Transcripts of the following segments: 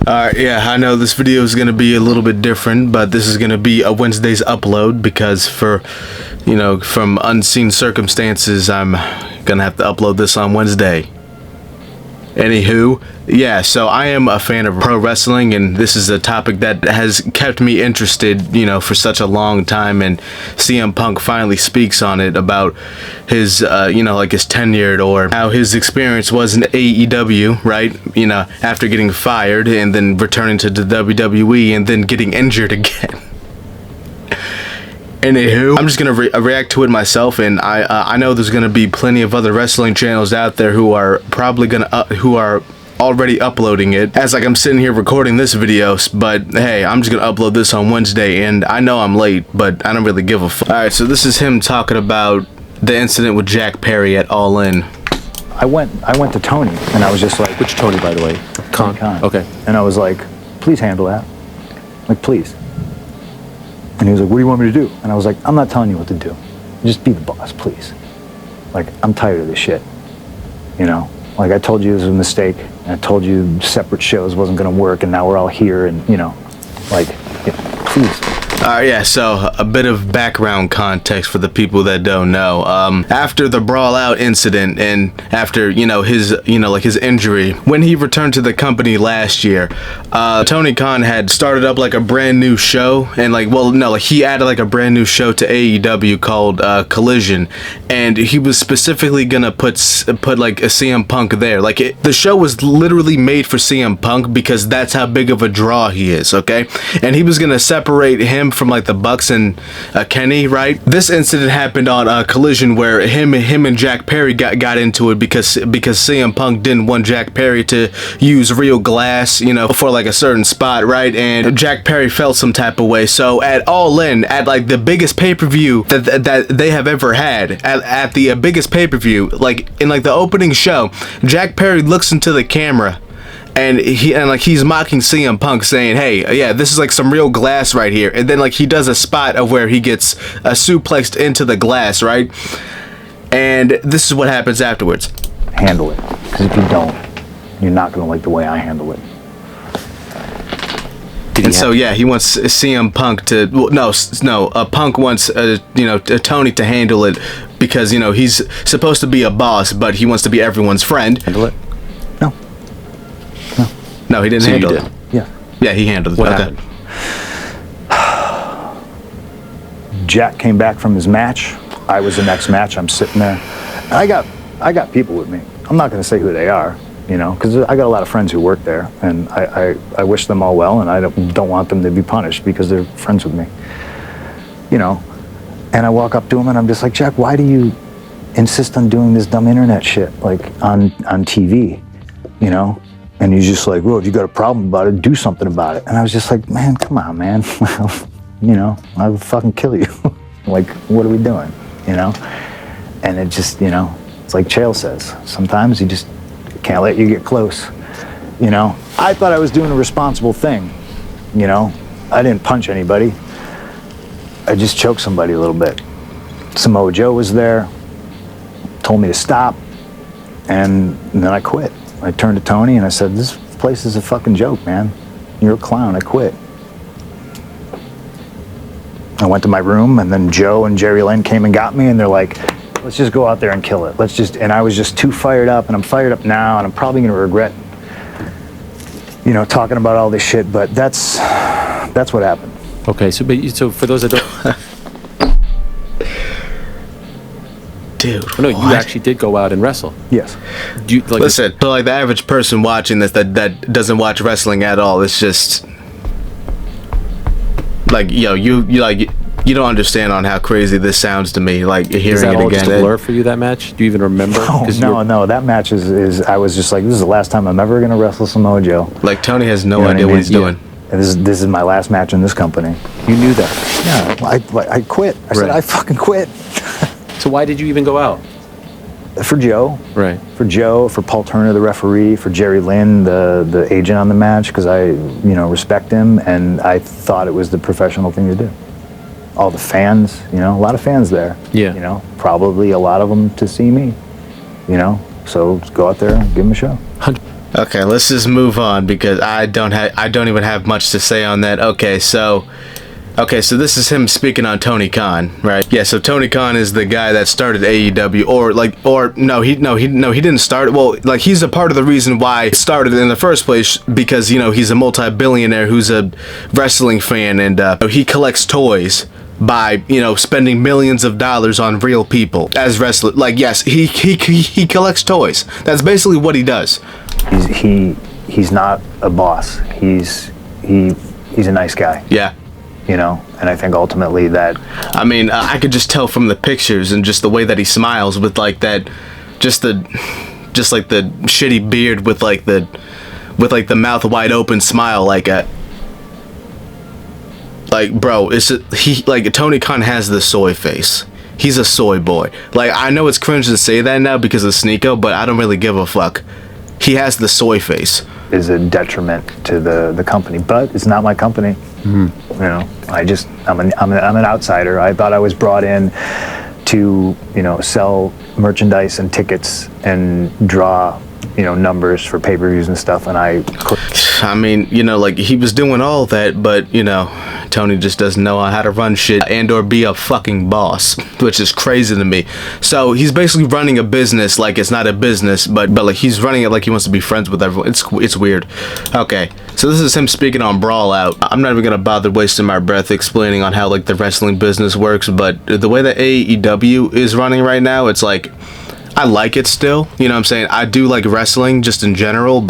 Yeah, I know this video is going to be a little bit different, but this is going to be a Wednesday's upload because from unseen circumstances, I'm going to have to upload this on Wednesday. Anywho, yeah, so I am a fan of pro wrestling, and this is a topic that has kept me interested, for such a long time, and CM Punk finally speaks on it about his, his tenure or how his experience was in AEW, right? After getting fired and then returning to the WWE and then getting injured again. Anywho, I'm just gonna react to it myself, and I know there's gonna be plenty of other wrestling channels out there who are probably who are already uploading it as I'm sitting here recording this video. But hey, I'm just gonna upload this on Wednesday, and I know I'm late, but I don't really give a fuck. All right, so this is him talking about the incident with Jack Perry at All In. I went to Tony, and I was just like, which Tony, by the way? Khan. Okay. And I was like, please handle that, like please. And he was like, what do you want me to do? And I was like, I'm not telling you what to do. Just be the boss, please. Like, I'm tired of this shit. Like I told you it was a mistake. And I told you separate shows wasn't going to work, and now we're all here, and, please. Yeah, so a bit of background context for the people that don't know. After the Brawl Out incident and after, his injury, when he returned to the company last year, Tony Khan had started up like a brand new show, and he added like a brand new show to AEW called Collision, and he was specifically gonna put like a CM Punk there. The show was literally made for CM Punk because that's how big of a draw he is, okay? And he was gonna separate him from like the Bucks and Kenny, right? This incident happened on Collision where him and Jack Perry got into it because CM Punk didn't want Jack Perry to use real glass, for like a certain spot, right? And Jack Perry felt some type of way. So at All In, at like the biggest pay-per-view that they have ever had, at the biggest pay-per-view, like in like the opening show, Jack Perry looks into the camera. And he's mocking CM Punk, saying, hey, yeah, this is like some real glass right here. And then he does a spot of where he gets suplexed into the glass, right? And this is what happens afterwards. Handle it. Because if you don't, you're not going to like the way I handle it. And so, yeah, he wants CM Punk to... Punk wants, Tony to handle it because, he's supposed to be a boss, but he wants to be everyone's friend. Handle it? No, he didn't handle it. Yeah. Yeah, he handled it. What happened? Jack came back from his match. I was the next match. I'm sitting there. And I got people with me. I'm not going to say who they are, because I got a lot of friends who work there, and I wish them all well, and I don't want them to be punished because they're friends with me. And I walk up to him, and I'm just like, Jack, why do you insist on doing this dumb internet shit, like on TV, And he's just like, well, if you got a problem about it, do something about it. And I was just like, man, come on, man. I'll fucking kill you. Like, what are we doing? And it just, it's like Chael says, sometimes you just can't let you get close. I thought I was doing a responsible thing. I didn't punch anybody. I just choked somebody a little bit. Samoa Joe was there, told me to stop, and then I quit. I turned to Tony and I said, this place is a fucking joke, man. You're a clown. I quit. I went to my room, and then Joe and Jerry Lynn came and got me, and they're like, let's just go out there and kill it. And I was just too fired up, and I'm fired up now, and I'm probably going to regret, talking about all this shit, but that's what happened. Okay, so for those that don't... Dude, no, you actually did go out and wrestle. Yes. Listen, so like the average person watching this that doesn't watch wrestling at all, it's just like, you don't understand on how crazy this sounds to me. Like hearing is that it all again. Just a blur for you, that match? Do you even remember? No. That match is. I was just like, this is the last time I'm ever gonna wrestle Samoa Joe. Like Tony has no idea what he's doing. And this is my last match in this company. You knew that? Yeah. I quit. I said I fucking quit. So why did you even go out? For Joe. Right. For Joe, for Paul Turner, the referee, for Jerry Lynn, the agent on the match, because I, respect him, and I thought it was the professional thing to do. All the fans, a lot of fans there. Yeah. Probably a lot of them to see me, so go out there and give them a show. Okay, let's just move on because I don't even have much to say on that. Okay, so this is him speaking on Tony Khan, right? Yeah, so Tony Khan is the guy that started AEW, he didn't start it. Well, like, he's a part of the reason why it started in the first place, because, he's a multi-billionaire who's a wrestling fan, and he collects toys by, spending millions of dollars on real people as wrestler. Like, yes, he collects toys. That's basically what he does. He's not a boss. He's a nice guy. Yeah. And I think ultimately that... I mean, I could just tell from the pictures and just the way that he smiles with, like, that, just like the shitty beard with the mouth wide open smile, like, bro, Tony Khan has the soy face. He's a soy boy. Like, I know it's cringe to say that now because of Sneeko, but I don't really give a fuck. He has the soy face. Is a detriment to the company, but it's not my company. I'm an outsider. I thought I was brought in to sell merchandise and tickets and draw numbers for pay-per-views and stuff, and I mean, he was doing all that, but Tony just doesn't know how to run shit and or be a fucking boss, which is crazy to me. So he's basically running a business like it's not a business, but like he's running it like he wants to be friends with everyone. It's weird. Okay, so this is him speaking on Brawl Out. I'm not even gonna bother wasting my breath explaining on how like the wrestling business works, but the way that AEW is running right now, it's like, I like it still, you know what I'm saying? I do like wrestling just in general,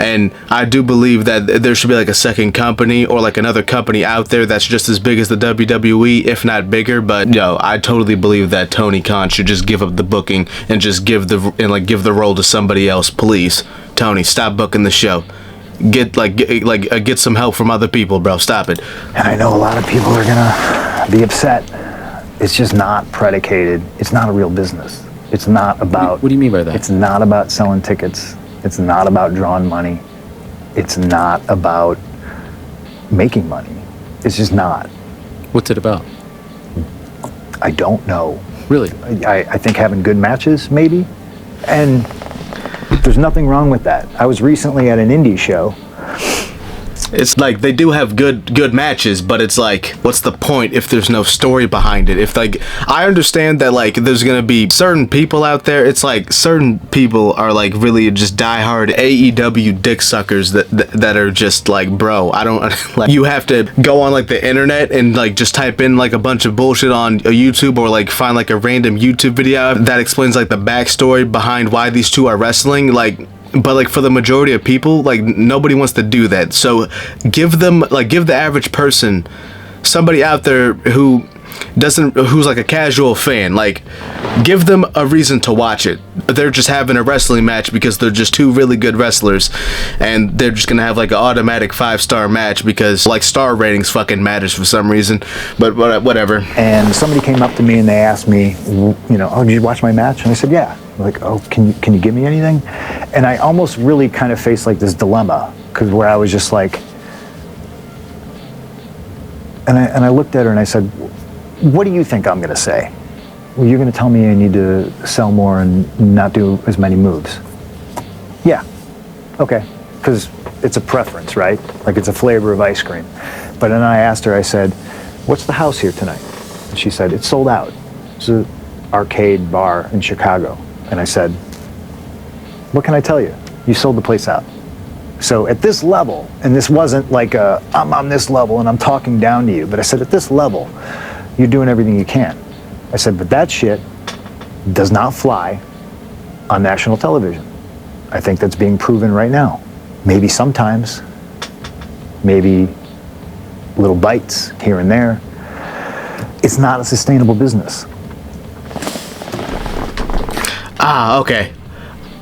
and I do believe that there should be like a second company or like another company out there that's just as big as the WWE, if not bigger. But I totally believe that Tony Khan should just give up the booking and just give the role to somebody else. Please, Tony, stop booking the show. Get some help from other people, bro. Stop it. And I know a lot of people are gonna be upset. It's just not predicated. It's not a real business. It's not about... What do you mean by that? It's not about selling tickets. It's not about drawing money. It's not about making money. It's just not. What's it about? I don't know. Really? I think having good matches, maybe. And there's nothing wrong with that. I was recently at an indie show. It's like they do have good matches, but it's like, what's the point if there's no story behind it? If like, I understand that like there's gonna be certain people out there. It's like certain people are like really just diehard AEW dick suckers that are just like, bro, I don't like. You have to go on like the internet and like just type in like a bunch of bullshit on YouTube, or like find like a random YouTube video that explains like the backstory behind why these two are wrestling. But like for the majority of people, like nobody wants to do that. So give the average person, somebody out there who's like a casual fan, like give them a reason to watch it. They're just having a wrestling match because they're just two really good wrestlers, and they're just gonna have like an automatic 5-star match because like star ratings fucking matters for some reason. But whatever. And somebody came up to me and they asked me, oh, did you watch my match? And I said, yeah. Like, oh, can you give me anything? And I almost really kind of faced like this dilemma, because where I was just like, and I looked at her and I said, what do you think I'm gonna say? Well, you're gonna tell me I need to sell more and not do as many moves. Yeah, okay, because it's a preference, right? Like it's a flavor of ice cream. But then I asked her, I said, what's the house here tonight? And she said, it's sold out. It's an arcade bar in Chicago. And I said, what can I tell you? You sold the place out. So at this level, and this wasn't like I'm on this level and I'm talking down to you, but I said, at this level, you're doing everything you can. I said, but that shit does not fly on national television. I think that's being proven right now. Maybe sometimes, maybe little bites here and there. It's not a sustainable business. Okay.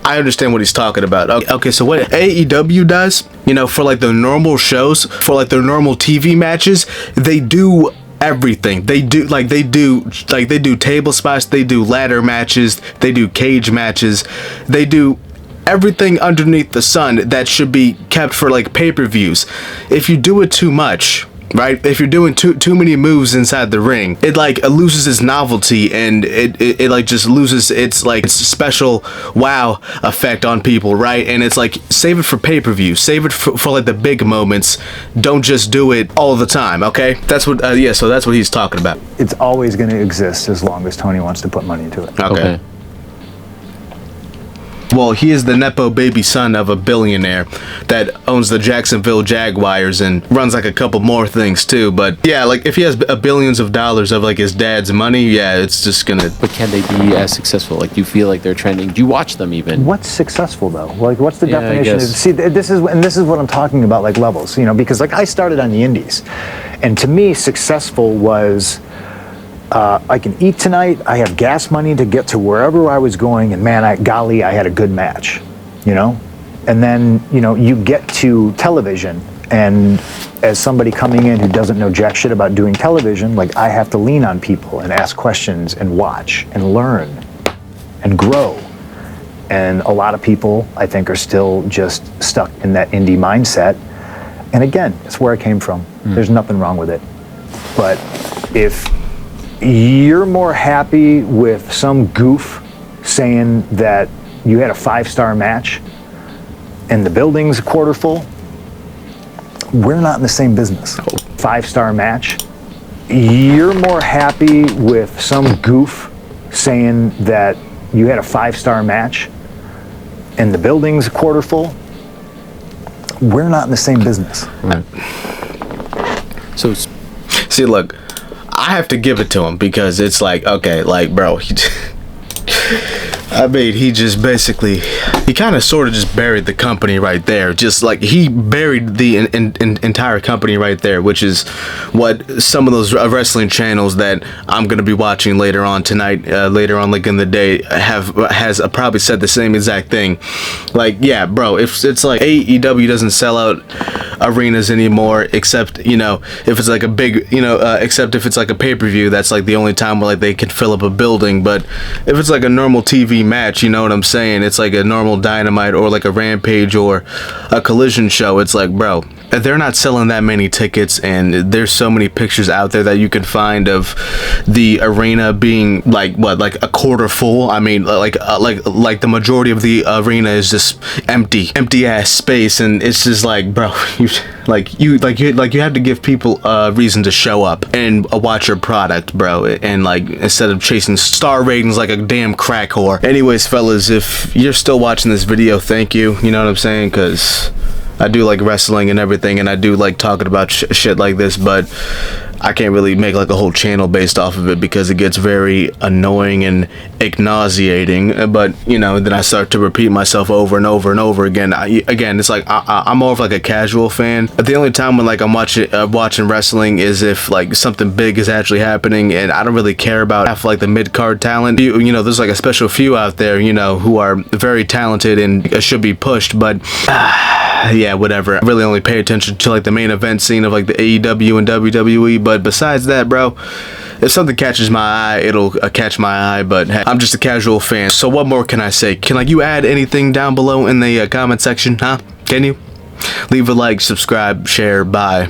I understand what he's talking about. Okay, so what AEW does, for like the normal shows, for like their normal TV matches, they do everything. They do table spots, they do ladder matches, they do cage matches, they do everything underneath the sun that should be kept for like pay-per-views. If you do it too much, right? If you're doing too many moves inside the ring, it like it loses its novelty, and it like just loses its like its special wow effect on people, right? And it's like, save it for pay-per-view, save it for like the big moments. Don't just do it all the time, okay? That's what yeah, so that's what he's talking about. It's always going to exist as long as Tony wants to put money into it. Okay. Well, he is the nepo baby son of a billionaire that owns the Jacksonville Jaguars and runs like a couple more things too. But yeah, like if he has billions of dollars of like his dad's money, yeah, it's just gonna. But can they be as successful? Like, do you feel like they're trending? Do you watch them even? What's successful though? Like, what's the Yeah, I definition? guess. See, this is what I'm talking about, like levels. You know, because like I started on the indies, and to me, successful was. I can eat tonight. I have gas money to get to wherever I was going, and man, I had a good match, you know. And then, you know, you get to television, and as somebody coming in who doesn't know jack shit about doing television, like I have to lean on people and ask questions and watch and learn and grow. And a lot of people, I think, are still just stuck in that indie mindset. And again, it's where I came from. There's nothing wrong with it. But if you're more happy with some goof saying that you had a 5-star match and the building's a quarter full, we're not in the same business. 5-star match. You're more happy with some goof saying that you had a 5-star match and the building's a quarter full, we're not in the same business. Right. So, See, look, I have to give it to him because it's like, okay, like, bro, I mean, he just basically, he kind of sort of just buried the company right there. Just like he buried the entire company right there, which is what some of those wrestling channels that I'm going to be watching later on tonight, later on like in the day, has probably said the same exact thing. Like, yeah, bro, if it's like AEW doesn't sell out arenas anymore, except, you know, if it's like a big, you know, except if it's like a pay-per-view, that's like the only time where like they can fill up a building. But if it's like a normal TV match, you know what I'm saying, it's like a normal Dynamite or like a Rampage or a Collision show, it's like, bro, they're not selling that many tickets, and there's so many pictures out there that you can find of the arena being like what, like a quarter full. I mean, like the majority of the arena is just empty ass space, and it's just like, bro, you have to give people a reason to show up and watch your product, bro, and like instead of chasing star ratings like a damn crack whore. Anyways, fellas, if you're still watching this video, thank you. You know what I'm saying? Because I do like wrestling and everything, and I do like talking about shit like this, but I can't really make like a whole channel based off of it because it gets very annoying and nauseating. But you know, then I start to repeat myself over and over and over again. Again, it's like I'm more of like a casual fan. The only time when like I'm watching wrestling is if like something big is actually happening, and I don't really care about half like the mid card talent. You know, there's like a special few out there, you know, who are very talented and should be pushed, but. Yeah, whatever. I really only pay attention to like the main event scene of like the AEW and WWE, but besides that, bro, if something catches my eye, it'll catch my eye, but hey, I'm just a casual fan. So what more can I say? Can like you add anything down below in the comment section, huh? Can you? Leave a like, subscribe, share, bye.